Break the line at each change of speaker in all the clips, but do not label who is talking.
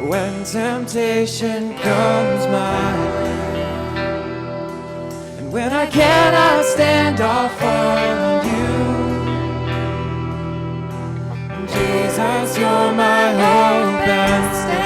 when temptation comes my way. And when I cannot stand, I'll fall on you. Jesus, you're my hope and stay.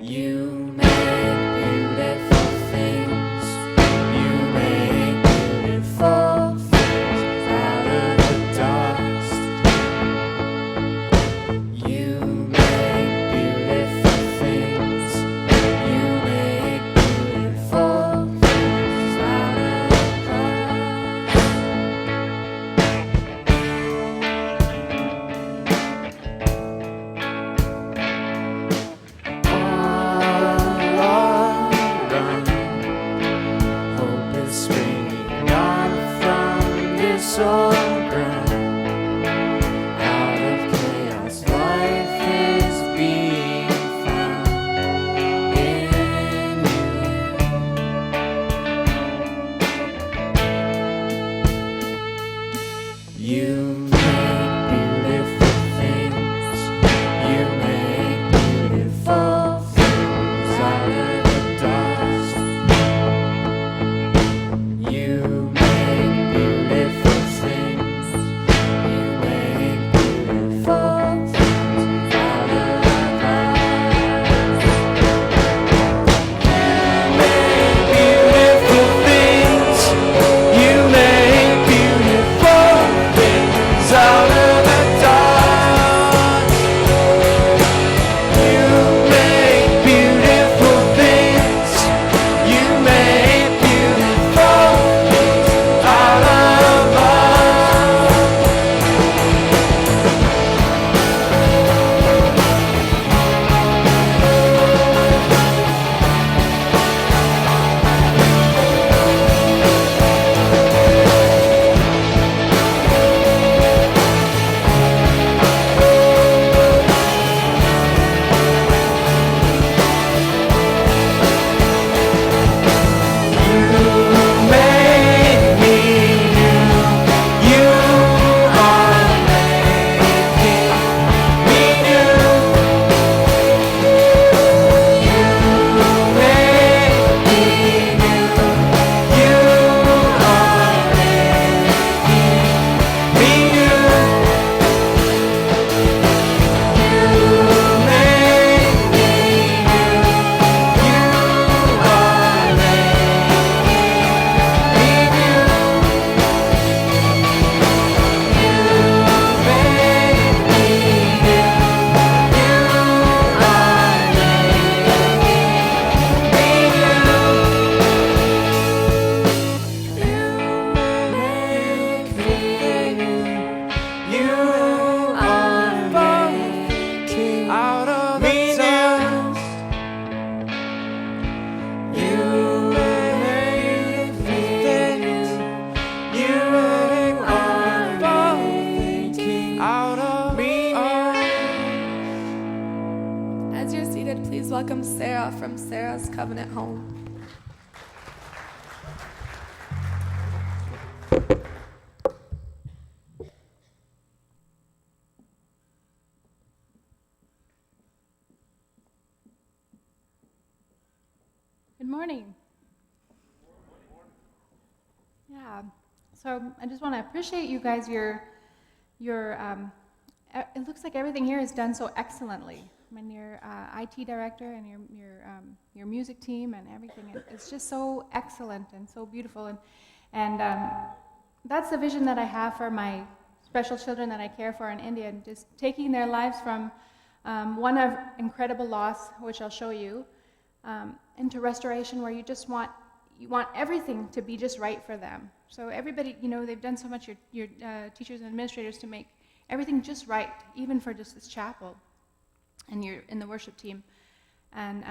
You make beautiful things.
out of the dust. You make things, you make all thinking out of me.
As you're seated, please welcome Sarah from Sarah's Covenant Home.
Good morning. Yeah, so I just want to appreciate you guys. It looks like everything here is done so excellently. I mean, your IT director and your music team and everything. It's just so excellent and so beautiful. And that's the vision that I have for my special children that I care for in India, and just taking their lives from one of incredible loss, which I'll show you, into restoration, where you want everything to be just right for them. So everybody, they've done so much, your teachers and administrators, to make everything just right, even for just this chapel, and you're in the worship team. And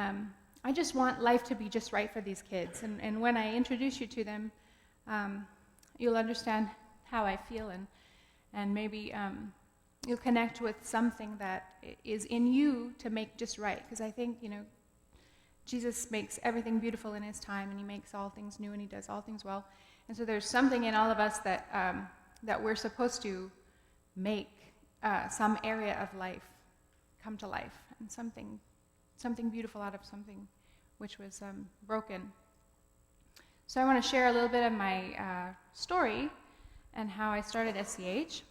I just want life to be just right for these kids. And when I introduce you to them, you'll understand how I feel, and maybe you'll connect with something that is in you to make just right. Because I think, Jesus makes everything beautiful in his time, and he makes all things new, and he does all things well. And so there's something in all of us that we're supposed to make some area of life come to life, and something beautiful out of something which was broken. So I want to share a little bit of my story and how I started SCH,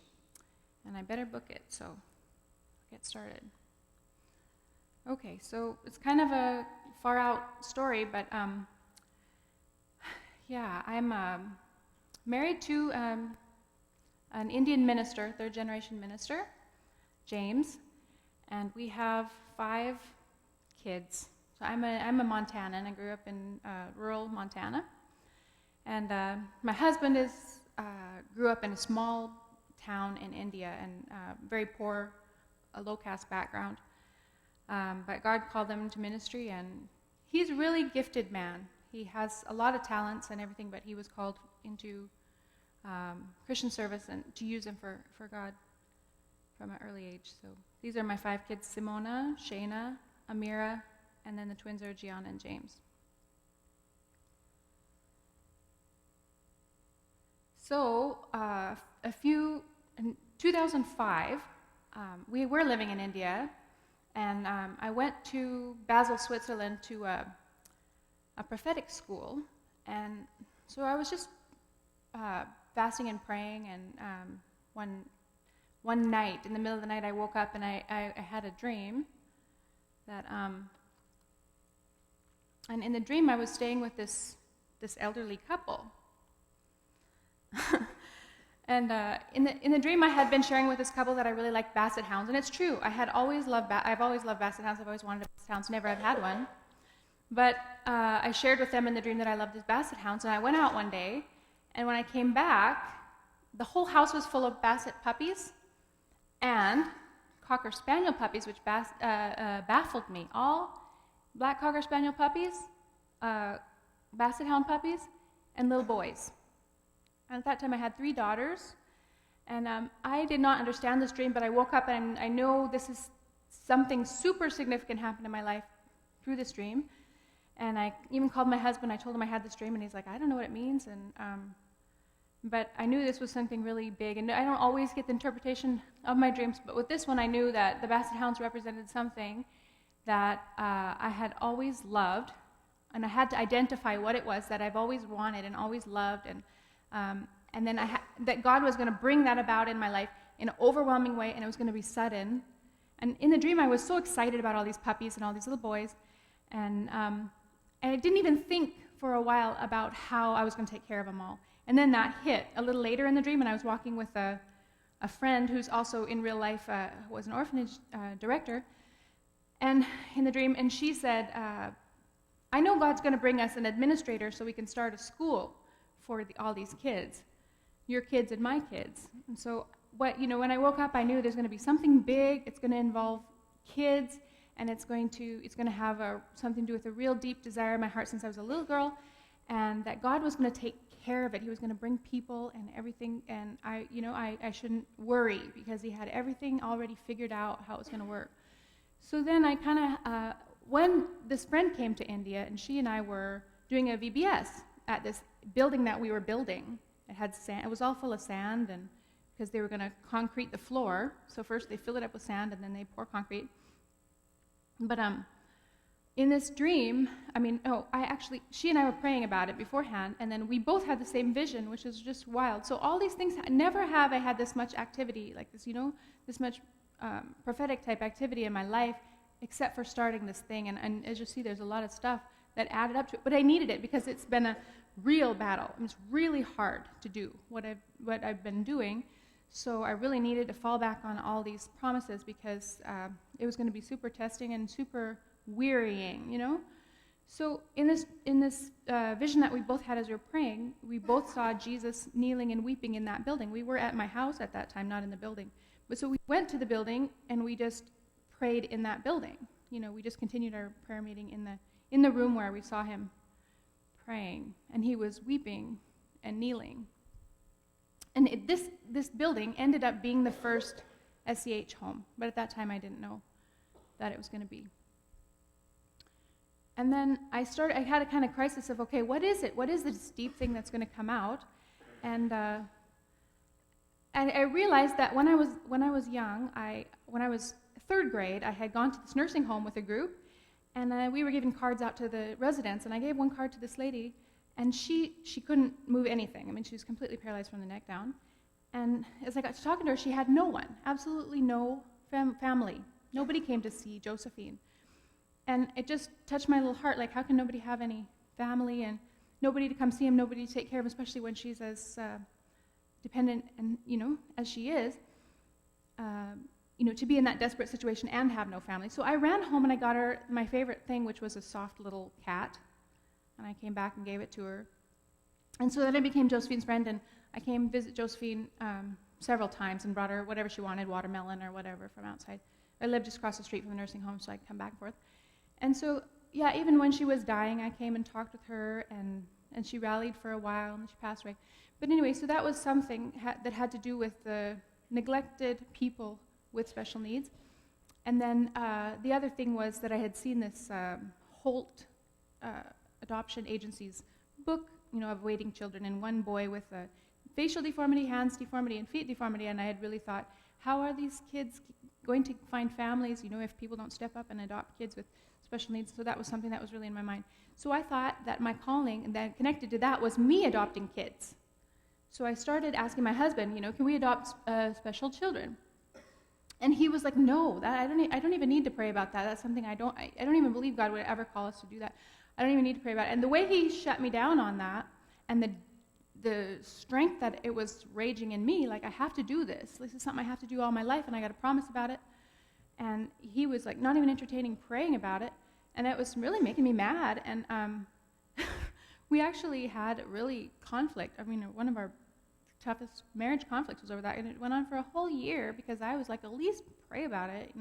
and I better book it, so get started. Okay, so it's kind of a far out story, but I'm married to an Indian minister, third generation minister, James, and we have 5 kids. So I'm a Montanan. I grew up in rural Montana, and my husband grew up in a small town in India, and very poor, a low caste background. But God called them to ministry, and he's a really gifted man. He has a lot of talents and everything, but he was called into Christian service and to use him for God from an early age. So these are my 5 kids: Simona, Shayna, Amira, and then the twins are Gianna and James. So in 2005, we were living in India. And I went to Basel, Switzerland, to a prophetic school. And so I was just fasting and praying. And one night, in the middle of the night, I woke up and I had a dream that, and in the dream I was staying with this elderly couple. And in the dream, I had been sharing with this couple that I really liked basset hounds, and it's true. I've always loved basset hounds. I've always wanted a basset hound, never have had one. But I shared with them in the dream that I loved these basset hounds, and I went out one day, and when I came back, the whole house was full of basset puppies and cocker spaniel puppies, which baffled me. All black cocker spaniel puppies, basset hound puppies, and little boys. And at that time, I had 3 daughters, and I did not understand this dream, but I woke up, and I know this is something super significant happened in my life through this dream. And I even called my husband. I told him I had this dream, and he's like, I don't know what it means. But I knew this was something really big, and I don't always get the interpretation of my dreams, but with this one, I knew that the basset hounds represented something that I had always loved, and I had to identify what it was that I've always wanted and always loved, and then that God was going to bring that about in my life in an overwhelming way, and it was going to be sudden. And in the dream, I was so excited about all these puppies and all these little boys, and I didn't even think for a while about how I was going to take care of them all. And then that hit a little later in the dream, and I was walking with a friend who's also in real life was an orphanage director, and in the dream, and she said, I know God's going to bring us an administrator so we can start a school for all these kids, your kids and my kids. And so when I woke up, I knew there's going to be something big. It's going to involve kids, and it's going to have something to do with a real deep desire in my heart since I was a little girl, and that God was going to take care of it. He was going to bring people and everything, and I shouldn't worry because he had everything already figured out how it was going to work. So then I kind of, when this friend came to India, and she and I were doing a VBS at this building that we were building. It had sand. It was all full of sand, and because they were going to concrete the floor. So first they fill it up with sand, and then they pour concrete. But in this dream, she and I were praying about it beforehand, and then we both had the same vision, which is just wild. So all these things, never have I had this much activity like this, this much prophetic type activity in my life, except for starting this thing. And as you see, there's a lot of stuff that added up to it. But I needed it because it's been a real battle. It's really hard to do what I've been doing. So I really needed to fall back on all these promises because it was going to be super testing and super wearying, So in this vision that we both had as we were praying, we both saw Jesus kneeling and weeping in that building. We were at my house at that time, not in the building. But so we went to the building and we just prayed in that building. We just continued our prayer meeting in the room where we saw him praying, and he was weeping and kneeling. And this building ended up being the first SCH home, but at that time I didn't know that it was going to be. And then I had a kind of crisis of, okay, what is it? What is this deep thing that's going to come out? And I realized that when I was young, when I was third grade, I had gone to this nursing home with a group, and we were giving cards out to the residents, and I gave one card to this lady, and she couldn't move anything. She was completely paralyzed from the neck down. And as I got to talking to her, she had no one, absolutely no family. Nobody came to see Josephine. And it just touched my little heart, like, how can nobody have any family and nobody to come see him, nobody to take care of him, especially when she's as dependent and, as she is, to be in that desperate situation and have no family. So I ran home and I got her my favorite thing, which was a soft little cat. And I came back and gave it to her. And so then I became Josephine's friend, and I came visit Josephine several times and brought her whatever she wanted, watermelon or whatever from outside. I lived just across the street from the nursing home, so I'd come back and forth. And so, yeah, even when she was dying, I came and talked with her, and she rallied for a while, and she passed away. But anyway, so that was something that had to do with the neglected people with special needs. And then the other thing was that I had seen this Holt Adoption Agency's book, of waiting children, and one boy with a facial deformity, hands deformity, and feet deformity, and I had really thought, how are these kids going to find families, if people don't step up and adopt kids with special needs? So that was something that was really in my mind. So I thought that my calling, and then connected to that, was me adopting kids. So I started asking my husband, can we adopt special children? And he was like, no, I don't even need to pray about that. That's something I don't even believe God would ever call us to do that. I don't even need to pray about it. And the way he shut me down on that, and the strength that it was raging in me, like, I have to do this. This is something I have to do all my life, and I got a promise about it. And he was like not even entertaining praying about it, and it was really making me mad. And we actually had really conflict. One of our toughest marriage conflicts was over that, and it went on for a whole year because I was like, at least pray about it,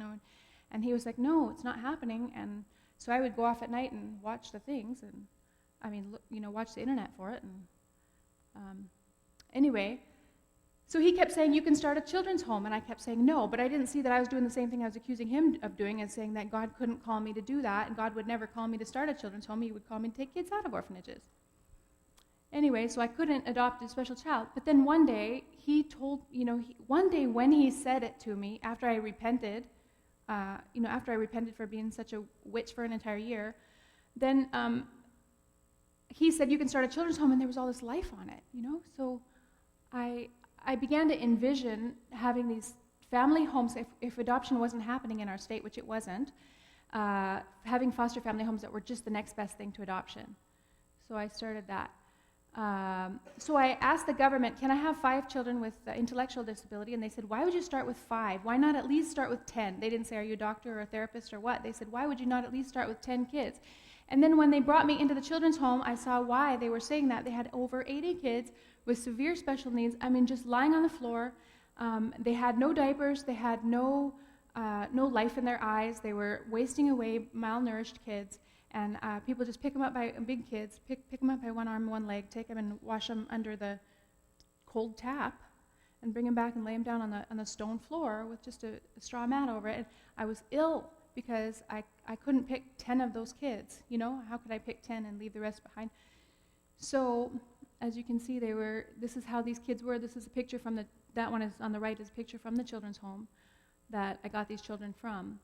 And he was like, no, it's not happening. And so I would go off at night and watch the things, and watch the internet for it. And anyway, so he kept saying, you can start a children's home, and I kept saying no, but I didn't see that I was doing the same thing I was accusing him of doing, and saying that God couldn't call me to do that, and God would never call me to start a children's home. He would call me to take kids out of orphanages. Anyway, so I couldn't adopt a special child. But then one day, one day when he said it to me, after I repented for being such a witch for an entire year, then he said, you can start a children's home, and there was all this life on it, So I began to envision having these family homes, if adoption wasn't happening in our state, which it wasn't, having foster family homes that were just the next best thing to adoption. So I started that. So I asked the government, can I have 5 children with intellectual disability? And they said, why would you start with 5? Why not at least start with 10? They didn't say, are you a doctor or a therapist or what? They said, why would you not at least start with 10 kids? And then when they brought me into the children's home, I saw why they were saying that. They had over 80 kids with severe special needs, just lying on the floor. They had no diapers. They had no no life in their eyes. They were wasting away, malnourished kids. And people just pick them up by big kids, pick them up by one arm, one leg, take them and wash them under the cold tap, and bring them back and lay them down on the stone floor with just a straw mat over it. And I was ill because I couldn't pick 10 of those kids. You know, how could I pick 10 and leave the rest behind? So, as you can see, this is how these kids were. This is a picture from that one is on the right is a picture from the children's home that I got these children from.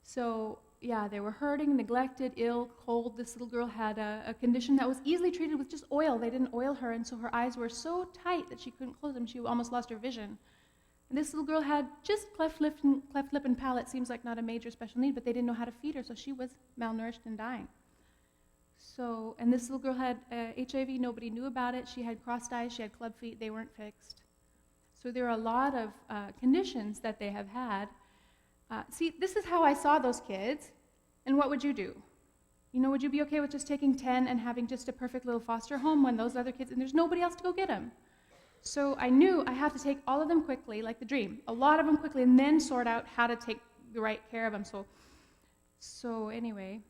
So, yeah, they were hurting, neglected, ill, cold. This little girl had a condition that was easily treated with just oil. They didn't oil her, and so her eyes were so tight that she couldn't close them. She almost lost her vision. And this little girl had just cleft lip and palate. Seems like not a major special need, but they didn't know how to feed her, so she was malnourished and dying. So, and this little girl had HIV. Nobody knew about it. She had crossed eyes. She had club feet. They weren't fixed. So there are a lot of conditions that they have had. See, this is how I saw those kids, and what would you do? You know, would you be okay with just taking 10 and having just a perfect little foster home when those other kids, and there's nobody else to go get them? So I knew I have to take all of them quickly, like the dream, a lot of them quickly, and then sort out how to take the right care of them. So anyway,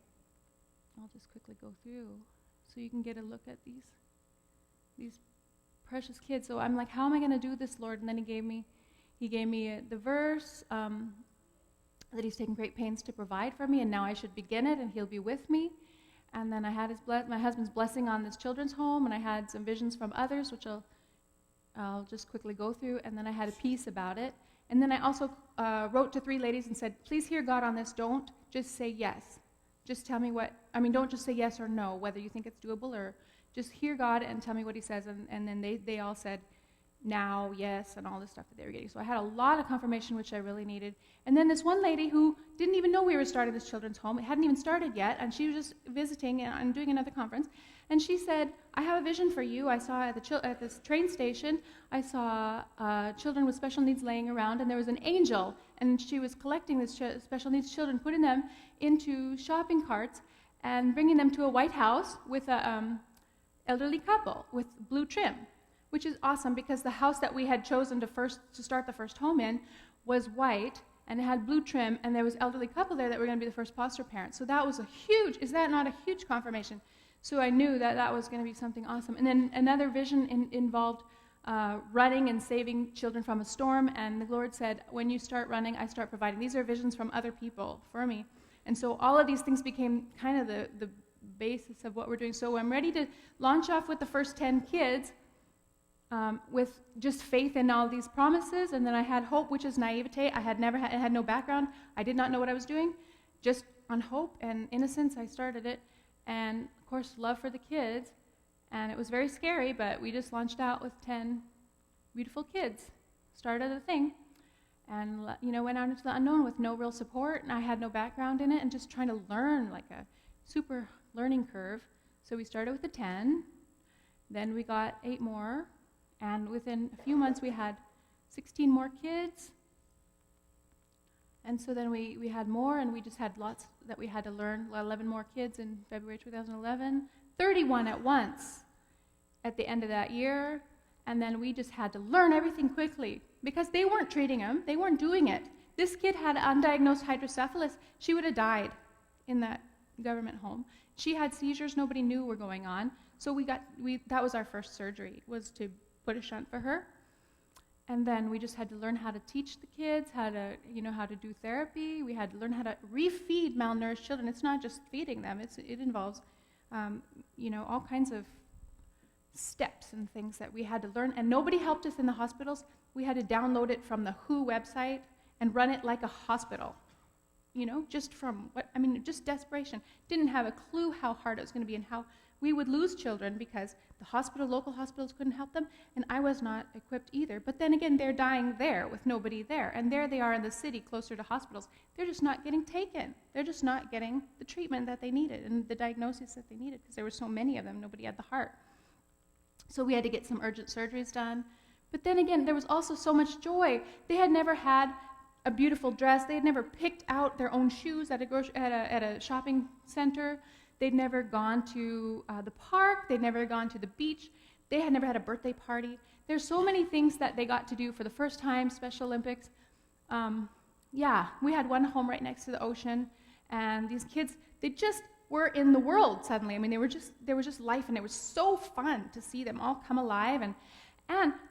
I'll just quickly go through so you can get a look at these precious kids. So I'm like, how am I going to do this, Lord? And then He gave me the verse. That He's taken great pains to provide for me, and now I should begin it, and He'll be with me. And then I had my husband's blessing on this children's home, and I had some visions from others, which I'll just quickly go through, and then I had a piece about it. And then I also wrote to 3 ladies and said, please hear God on this. Don't just say yes. Just tell me don't just say yes or no, whether you think it's doable, or just hear God and tell me what He says. And then they all said, now, yes, and all this stuff that they were getting. So I had a lot of confirmation, which I really needed. And then this one lady who didn't even know we were starting this children's home, it hadn't even started yet, and she was just visiting and doing another conference, and she said, I have a vision for you. I saw at this train station, I saw children with special needs laying around, and there was an angel, and she was collecting these special needs children, putting them into shopping carts, and bringing them to a white house with an elderly couple with blue trim, which is awesome because the house that we had chosen to start the first home in was white, and it had blue trim, and there was elderly couple there that were going to be the first foster parents. So that was is that not a huge confirmation? So I knew that was going to be something awesome. And then another vision involved running and saving children from a storm, and the Lord said, when you start running, I start providing. These are visions from other people for me. And so all of these things became kind of the basis of what we're doing. So I'm ready to launch off with the first 10 kids, with just faith in all these promises. And then I had hope, which is naivete. I had no background. I did not know what I was doing. Just on hope and innocence, I started it. And, of course, love for the kids. And it was very scary, but we just launched out with 10 beautiful kids. Started a thing. And, went out into the unknown with no real support. And I had no background in it and just trying to learn like a super learning curve. So we started with the 10. Then we got 8 more. And within a few months, we had 16 more kids. And so then we had more, and we just had lots that we had to learn. 11 more kids in February 2011. 31 at once at the end of that year. And then we just had to learn everything quickly because they weren't treating them. They weren't doing it. This kid had undiagnosed hydrocephalus. She would have died in that government home. She had seizures nobody knew were going on. So that was our first surgery, was to put a shunt for her. And then we just had to learn how to teach the kids, how to do therapy. We had to learn how to refeed malnourished children. It's not just feeding them. It involves, all kinds of steps and things that we had to learn. And nobody helped us in the hospitals. We had to download it from the WHO website and run it like a hospital. Just desperation. Didn't have a clue how hard it was going to be and how we would lose children because the local hospitals couldn't help them, and I was not equipped either. But then again, they're dying there with nobody there, and there they are in the city closer to hospitals. They're just not getting taken. They're just not getting the treatment that they needed and the diagnosis that they needed because there were so many of them. Nobody had the heart. So we had to get some urgent surgeries done. But then again, there was also so much joy. They had never had a beautiful dress. They had never picked out their own shoes at a shopping center. They'd never gone to the park. They'd never gone to the beach. They had never had a birthday party. There's so many things that they got to do for the first time, Special Olympics, yeah, we had one home right next to the ocean, and these kids, they just were in the world suddenly. I mean, there was just life, and it was so fun to see them all come alive, and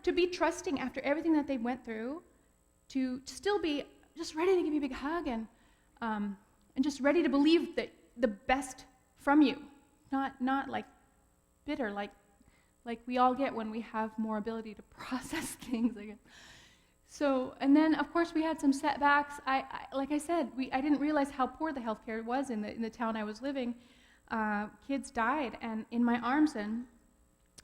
to be trusting after everything that they went through, to still be just ready to give you a big hug, and just ready to believe that the best from you, not like bitter, like we all get when we have more ability to process things, I guess. So, and then of course we had some setbacks. Like I said, I didn't realize how poor the healthcare was in the town I was living. Kids died, and in my arms, and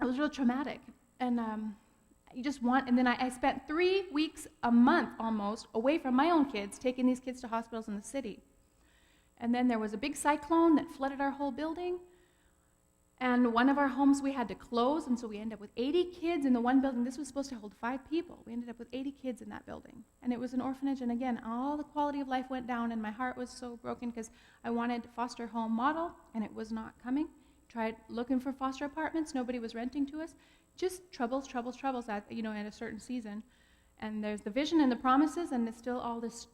it was real traumatic. And and then I spent 3 weeks, a month almost, away from my own kids, taking these kids to hospitals in the city. And then there was a big cyclone that flooded our whole building. And one of our homes we had to close, and so we ended up with 80 kids in the one building. This was supposed to hold 5 people. We ended up with 80 kids in that building. And it was an orphanage, and again, all the quality of life went down, and my heart was so broken because I wanted a foster home model, and it was not coming. Tried looking for foster apartments. Nobody was renting to us. Just troubles at, at a certain season. And there's the vision and the promises, and it's still all this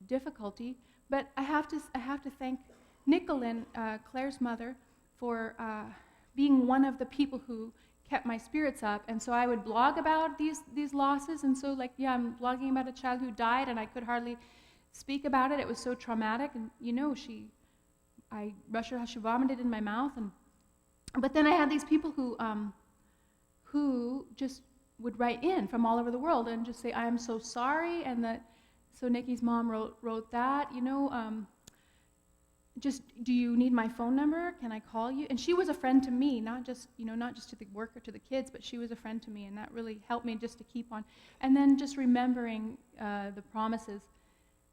difficulty. But I have to thank Nicole, Claire's mother, for being one of the people who kept my spirits up. And so I would blog about these losses. And so, I'm blogging about a child who died, and I could hardly speak about it. It was so traumatic. And, I rushed her, she vomited in my mouth. But then I had these people who just would write in from all over the world and just say, I am so sorry. And so Nikki's mom wrote that, just, do you need my phone number? Can I call you? And she was a friend to me, not just to the work or to the kids, but she was a friend to me, and that really helped me just to keep on. And then just remembering the promises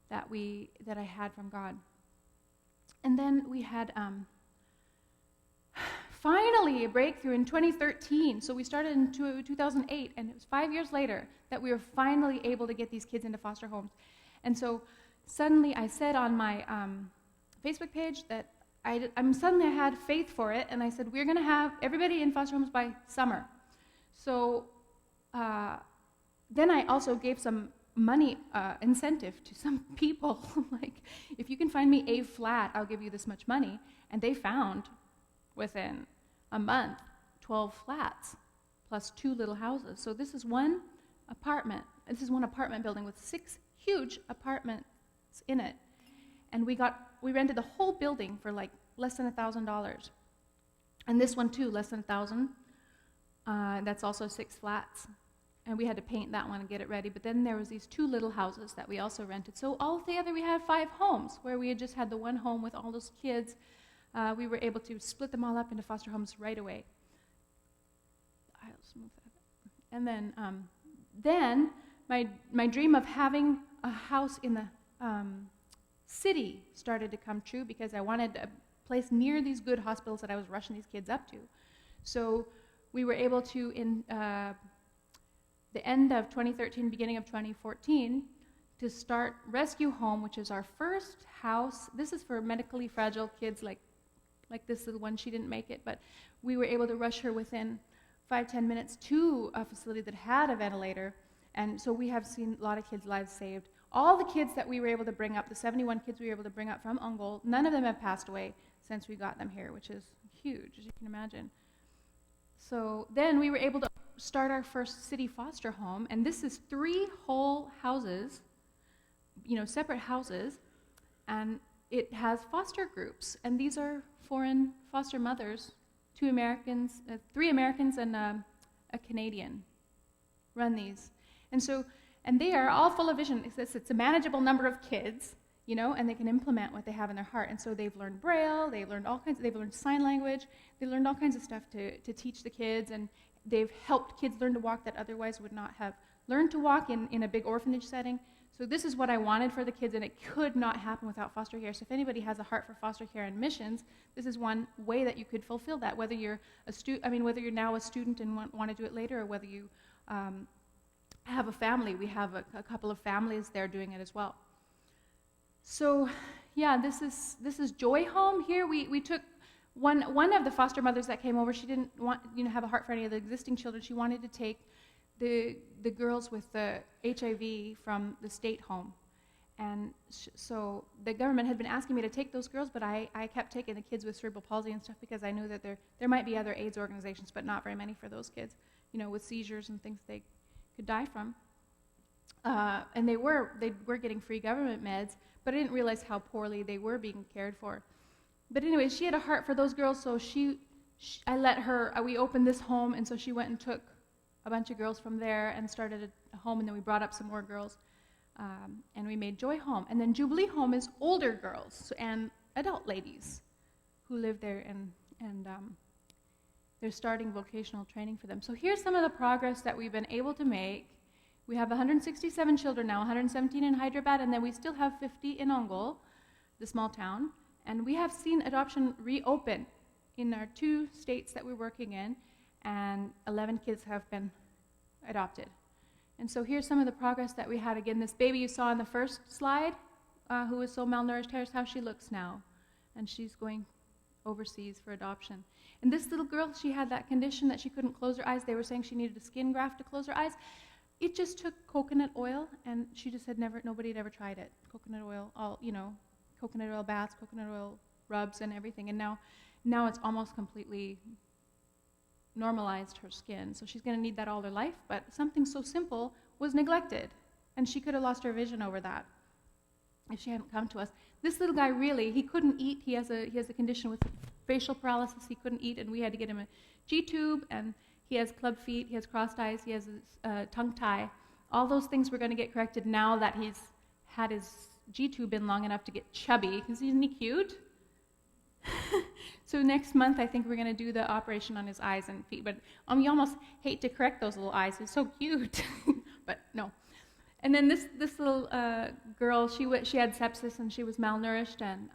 that I had from God. And then we had finally a breakthrough in 2013. So we started in 2008, and it was 5 years later that we were finally able to get these kids into foster homes. And so suddenly I said on my Facebook page that I had faith for it, and I said, we're going to have everybody in foster homes by summer. So then I also gave some money incentive to some people, like, if you can find me a flat, I'll give you this much money. And they found, within a month, 12 flats, plus 2 little houses. So this is one apartment building with 6 huge apartments in it. And we rented the whole building for less than $1,000. And this one too, less than $1,000. That's also 6 flats. And we had to paint that one and get it ready. But then there was these 2 little houses that we also rented. So altogether we had 5 homes, where we had just had the one home with all those kids. We were able to split them all up into foster homes right away. I'll just move that. And then my dream of having a house in the city started to come true, because I wanted a place near these good hospitals that I was rushing these kids up to. So we were able to, in the end of 2013, beginning of 2014, to start Rescue Home, which is our first house. This is for medically fragile kids like this little one. She didn't make it, but we were able to rush her within 5-10 minutes to a facility that had a ventilator. And so we have seen a lot of kids' lives saved. All the kids that we were able to bring up, the 71 kids we were able to bring up from Ungol, none of them have passed away since we got them here, which is huge, as you can imagine. So then we were able to start our first city foster home, and this is 3 whole houses, separate houses, and it has foster groups, and these are foreign foster mothers, 3 Americans and a Canadian run these. And they are all full of vision. It's a manageable number of kids, and they can implement what they have in their heart. And so they've learned Braille, they've learned sign language, they learned all kinds of stuff to teach the kids, and they've helped kids learn to walk that otherwise would not have learned to walk in a big orphanage setting. So this is what I wanted for the kids, and it could not happen without foster care. So if anybody has a heart for foster care and missions, this is one way that you could fulfill that. Whether you're whether you're now a student and want to do it later, or whether you have a family. We have a couple of families there doing it as well. So, yeah, this is Joy Home. Here we took one of the foster mothers that came over. She didn't want have a heart for any of the existing children. She wanted to take the girls with the HIV from the state home. And so the government had been asking me to take those girls, but I kept taking the kids with cerebral palsy and stuff because I knew that there might be other AIDS organizations, but not very many for those kids, with seizures and things they could die from. And they were getting free government meds, but I didn't realize how poorly they were being cared for. But anyway, she had a heart for those girls, so I let her, we opened this home, and so she went and took a bunch of girls from there and started a home, and then we brought up some more girls. And we made Joy Home. And then Jubilee Home is older girls and adult ladies who live there, and they're starting vocational training for them. So here's some of the progress that we've been able to make. We have 167 children now, 117 in Hyderabad, and then we still have 50 in Ongole, the small town. And we have seen adoption reopen in our 2 states that we're working in, and 11 kids have been adopted. And so here's some of the progress that we had. Again, this baby you saw in the first slide, who was so malnourished, here's how she looks now. And she's going overseas for adoption. And this little girl, she had that condition that she couldn't close her eyes. They were saying she needed a skin graft to close her eyes. It just took coconut oil, and she just had nobody had ever tried it. Coconut oil, coconut oil baths, coconut oil rubs and everything. And now it's almost completely normalized her skin. So she's going to need that all her life, but something so simple was neglected. And she could have lost her vision over that if she hadn't come to us. This little guy really, he couldn't eat. He has a condition with facial paralysis. He couldn't eat, and we had to get him a G-tube, and he has club feet, he has crossed eyes, he has a tongue tie. All those things were going to get corrected now that he's had his G-tube in long enough to get chubby, because isn't he cute? So next month, I think we're going to do the operation on his eyes and feet. But you almost hate to correct those little eyes. He's so cute. But no. And then this little girl, she had sepsis and she was malnourished and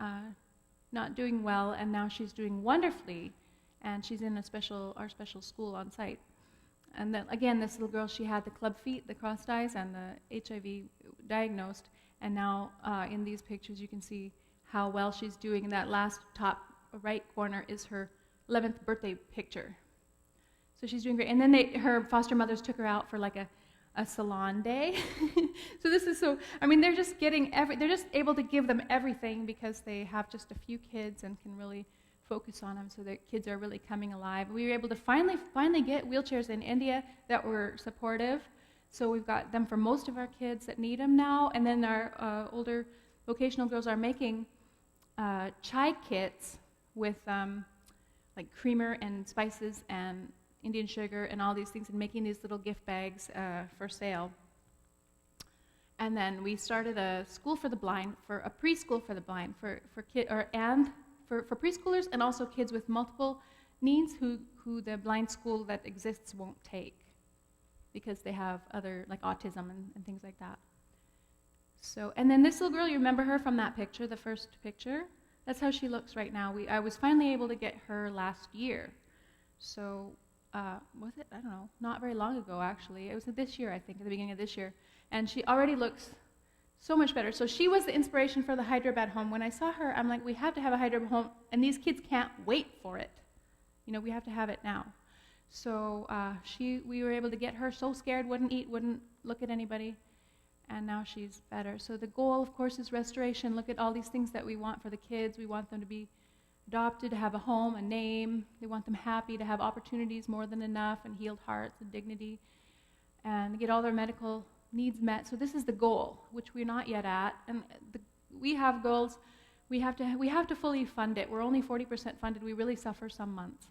not doing well. And now she's doing wonderfully. And she's in our special school on site. And then again, this little girl, she had the club feet, the crossed eyes, and the HIV diagnosed. And now in these pictures, you can see how well she's doing. In that last top right corner is her 11th birthday picture. So she's doing great. And then her foster mothers took her out for like a salon day. So this is they're just they're just able to give them everything because they have just a few kids and can really focus on them, so their kids are really coming alive. We were able to finally get wheelchairs in India that were supportive. So we've got them for most of our kids that need them now. And then our older vocational girls are making chai kits with like creamer and spices and Indian sugar and all these things, and making these little gift bags for sale. And then we started a school for the blind, for a preschool for the blind, for preschoolers and also kids with multiple needs who the blind school that exists won't take because they have other, like autism and things like that. So, and then this little girl, you remember her from that picture, the first picture? That's how she looks right now. I was finally able to get her last year. So, was it? I don't know. Not very long ago, actually. It was this year, I think, at the beginning of this year. And she already looks so much better. So she was the inspiration for the Hyderabad home. When I saw her, I'm like, we have to have a Hyderabad home, and these kids can't wait for it. We have to have it now. So we were able to get her so scared, wouldn't eat, wouldn't look at anybody. And now she's better. So the goal, of course, is restoration. Look at all these things that we want for the kids. We want them to be adopted, to have a home, a name. We want them happy, to have opportunities more than enough, and healed hearts and dignity, and get all their medical needs met. So this is the goal, which we're not yet at. And we have goals. We have to fully fund it. We're only 40% funded. We really suffer some months.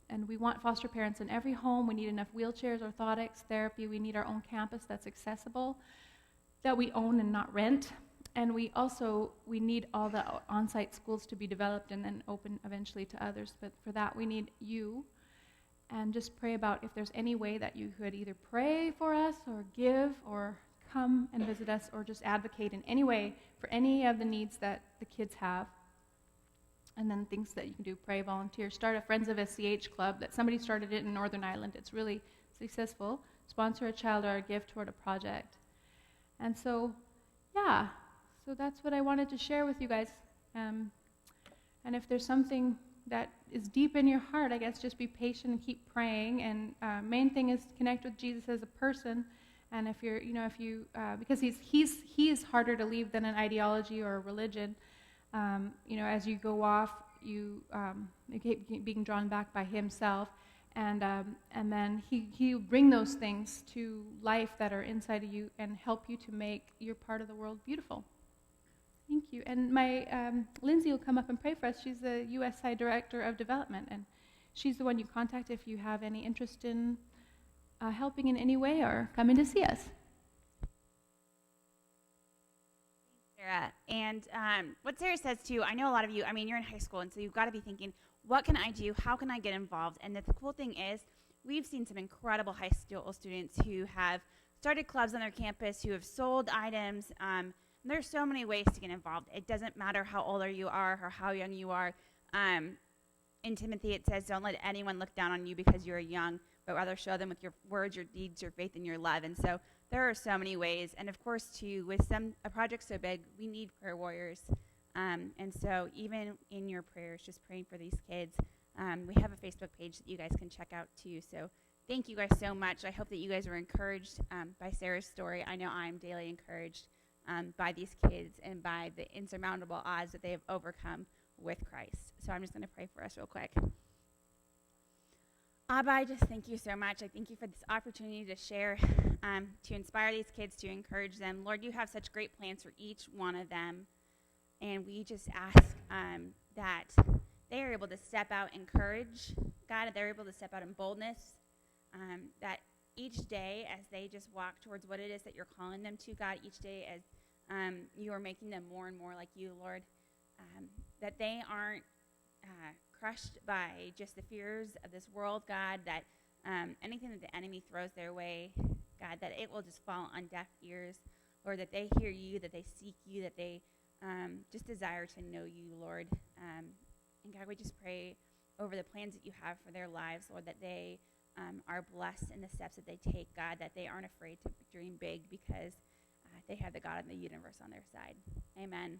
And we want foster parents in every home. We need enough wheelchairs, orthotics, therapy. We need our own campus that's accessible, that we own and not rent. And we need all the on-site schools to be developed and then open eventually to others. But for that, we need you. And just pray about if there's any way that you could either pray for us or give or come and visit us or just advocate in any way for any of the needs that the kids have. And then things that you can do, pray, volunteer, start a Friends of SCH club. That somebody started it in Northern Ireland. It's really successful. Sponsor a child or a gift toward a project. And so, so that's what I wanted to share with you guys. And if there's something that is deep in your heart, I guess just be patient and keep praying. And main thing is to connect with Jesus as a person. And if you're, because he's harder to leave than an ideology or a religion. As you go off, you keep being drawn back by himself, and then he'll bring those things to life that are inside of you and help you to make your part of the world beautiful. Thank you. And my Lindsay will come up and pray for us. She's the USI Director of Development, and she's the one you contact if you have any interest in helping in any way or coming to see us.
Sarah. And what Sarah says too, I know a lot of you, you're in high school, and so you've got to be thinking, what can I do? How can I get involved? And the cool thing is, we've seen some incredible high school students who have started clubs on their campus, who have sold items. There's so many ways to get involved. It doesn't matter how old you are or how young you are. In Timothy, it says, don't let anyone look down on you because you're young, but rather show them with your words, your deeds, your faith, and your love. And so there are so many ways. And of course, too, with a project so big, we need prayer warriors. And so even in your prayers, just praying for these kids. We have a Facebook page that you guys can check out, too. So thank you guys so much. I hope that you guys were encouraged by Sarah's story. I know I'm daily encouraged by these kids and by the insurmountable odds that they have overcome with Christ. So I'm just going to pray for us real quick. Abba, I just thank you so much. I thank you for this opportunity to share, to inspire these kids, to encourage them. Lord, you have such great plans for each one of them. And we just ask that they are able to step out in courage, God, that they're able to step out in boldness, that each day as they just walk towards what it is that you're calling them to, God, each day as you are making them more and more like you, Lord, that they aren't crushed by just the fears of this world, God, that anything that the enemy throws their way, God, that it will just fall on deaf ears, Lord, that they hear you, that they seek you, that they just desire to know you, Lord. And God, we just pray over the plans that you have for their lives, Lord, that they are blessed in the steps that they take, God, that they aren't afraid to dream big because they have the God of the universe on their side. Amen.